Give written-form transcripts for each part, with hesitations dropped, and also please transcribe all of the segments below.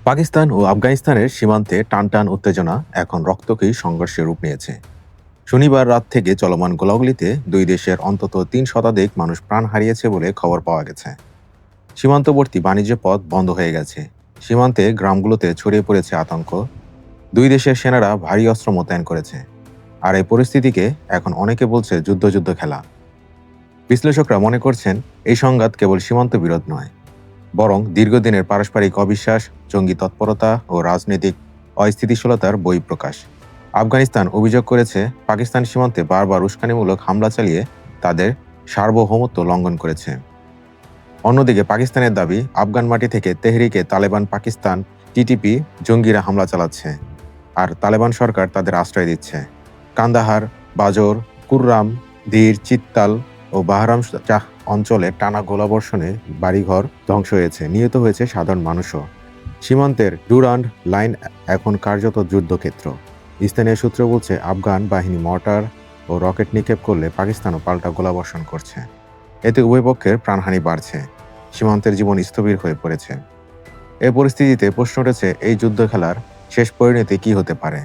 পাকিস্তান ও আফগানিস্তানের সীমান্তে টানটান উত্তেজনা এখন রক্তক্ষয়ী সংঘর্ষের রূপ নিয়েছে। শনিবার রাত থেকে চলমান গোলাগুলিতে দুই দেশের অন্তত ৩ শতাধিক মানুষ প্রাণ হারিয়েছে বলে খবর পাওয়া গেছে। সীমান্তবর্তী বাণিজ্য পথ বন্ধ হয়ে গেছে। সীমান্তে গ্রামগুলোতে ছড়িয়ে পড়েছে আতঙ্ক। দুই দেশের সেনারা ভারী অস্ত্র মোতায়েন করেছে। আর এই পরিস্থিতিকে এখন অনেকে বলছে যুদ্ধ যুদ্ধ খেলা। বিশ্লেষকরা মনে করছেন এই সংঘাত কেবল সীমান্ত বিরোধ নয়, বরং দীর্ঘদিনের পারস্পরিক অবিশ্বাস, জঙ্গি তৎপরতা ও রাজনৈতিক অস্থিতিশীলতার বহিঃপ্রকাশ। আফগানিস্তান অভিযোগ করেছে পাকিস্তান সীমান্তে বারবার উস্কানিমূলক হামলা চালিয়ে তাদের সার্বভৌমত্ব লঙ্ঘন করেছে। অন্যদিকে পাকিস্তানের দাবি, আফগান মাটি থেকে তেহরিকে তালেবান পাকিস্তান টিটিপি জঙ্গিরা হামলা চালাচ্ছে, আর তালেবান সরকার তাদের আশ্রয় দিচ্ছে। কান্দাহার, বাজর, কুররাম, ধীর, চিত্তাল ও বাহরাম চাহ অঞ্চলে টানা গোলাবর্ষণে বাড়িঘর ধ্বংস হয়েছে, নিহত হয়েছে সাধারণ মানুষও। সীমান্তের ডুরান্ড লাইন এখন কার্যত যুদ্ধক্ষেত্র। স্থানীয় সূত্র বলছে, আফগান বাহিনী মর্টার ও রকেট নিক্ষেপ করলে পাকিস্তানও পাল্টা গোলাবর্ষণ করছে। এতে উভয় পক্ষের প্রাণহানি বাড়ছে, সীমান্তের জীবন স্থবির হয়ে পড়েছে। এ পরিস্থিতিতে প্রশ্ন উঠেছে, এই যুদ্ধ খেলার শেষ পরিণতি কী হতে পারে?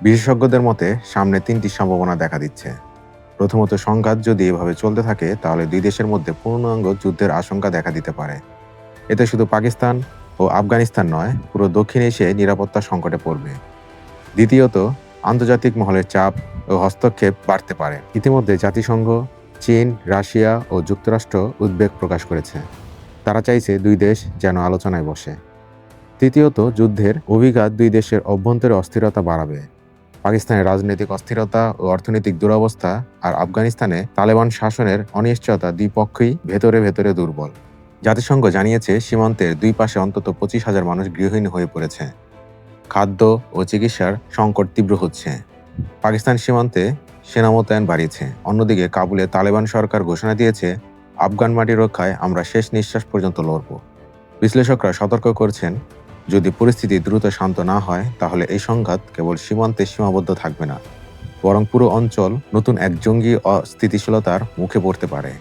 বিশেষজ্ঞদের মতে সামনে ৩টি সম্ভাবনা দেখা দিচ্ছে। প্রথমত, সংঘাত যদি এভাবে চলতে থাকে তাহলে দুই দেশের মধ্যে পূর্ণাঙ্গ যুদ্ধের আশঙ্কা দেখা দিতে পারে। এতে শুধু পাকিস্তান ও আফগানিস্তান নয়, পুরো দক্ষিণ এশিয়ায় নিরাপত্তা সংকটে পড়বে। দ্বিতীয়ত, আন্তর্জাতিক মহলের চাপ ও হস্তক্ষেপ বাড়তে পারে। ইতিমধ্যে জাতিসংঘ, চীন, রাশিয়া ও যুক্তরাষ্ট্র উদ্বেগ প্রকাশ করেছে। তারা চাইছে দুই দেশ যেন আলোচনায় বসে। তৃতীয়ত, যুদ্ধের অভিঘাত দুই দেশের অভ্যন্তরে অস্থিরতা বাড়াবে। পাকিস্তানের রাজনৈতিক অস্থিরতা ও অর্থনৈতিক দুরবস্থা আর আফগানিস্তানে তালেবান শাসনের অনিশ্চয়তা দুই পক্ষই ভেতরে ভেতরে দুর্বল। জাতিসংঘ জানিয়েছে, সীমান্তের দুই পাশে অন্তত 25,000 মানুষ গৃহহীন হয়ে পড়েছে। খাদ্য ও চিকিৎসার সংকট তীব্র হচ্ছে। পাকিস্তান সীমান্তে সেনা মোতায়েন বাড়িয়েছে। অন্যদিকে কাবুলে তালেবান সরকার ঘোষণা দিয়েছে, আফগান মাটি রক্ষায় আমরা শেষ নিঃশ্বাস পর্যন্ত লড়ব। বিশ্লেষকরা সতর্ক করছেন, যদি পরিস্থিতি দ্রুত শান্ত না হয় তাহলে এই সংঘাত কেবল সীমান্তে সীমাবদ্ধ থাকবে না, বরং পুরো অঞ্চল নতুন এক জঙ্গি অস্থিতিশীলতার মুখে পড়তে পারে।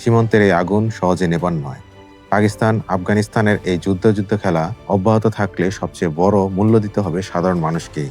সীমান্তের এই আগুন সহজে নেবার নয়। পাকিস্তান আফগানিস্তানের এই যুদ্ধ খেলা অব্যাহত থাকলে সবচেয়ে বড় মূল্য দিতে হবে সাধারণ মানুষকেই।